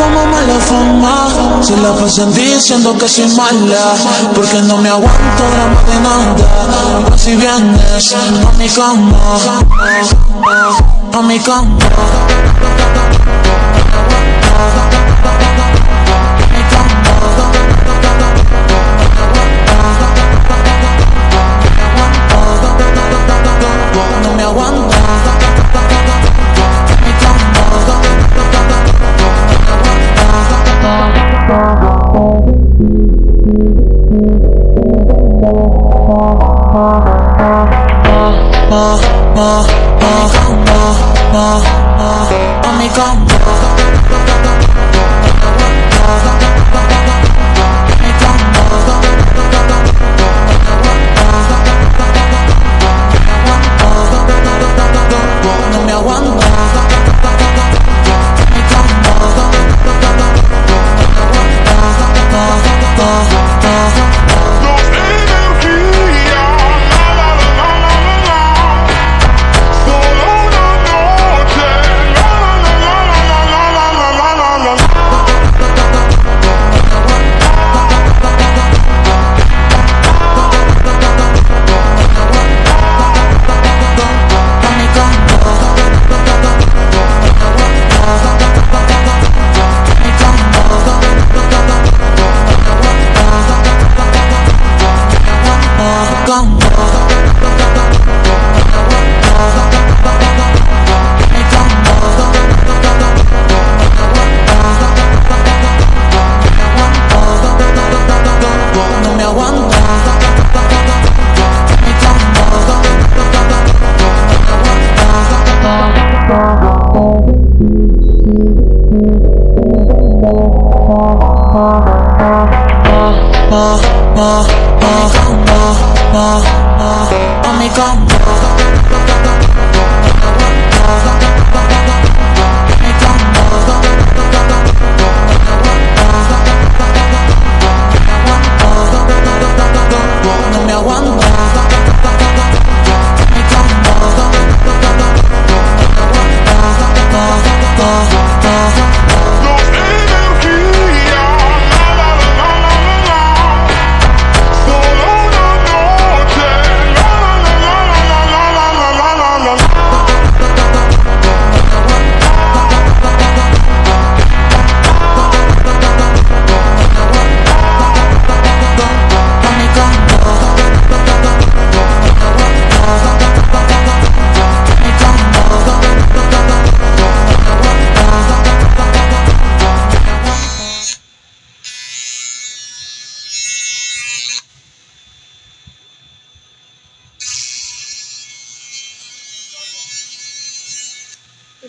como mala fama. Se la pasan diciendo que soy mala, porque no me aguanto drama de nada. Pero si vienes a mi cama, a mi cama, no me aguanto. A mi cama. No me aguanto. No me aguanto. A mi cama. No me aguanto.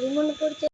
Remote করছে।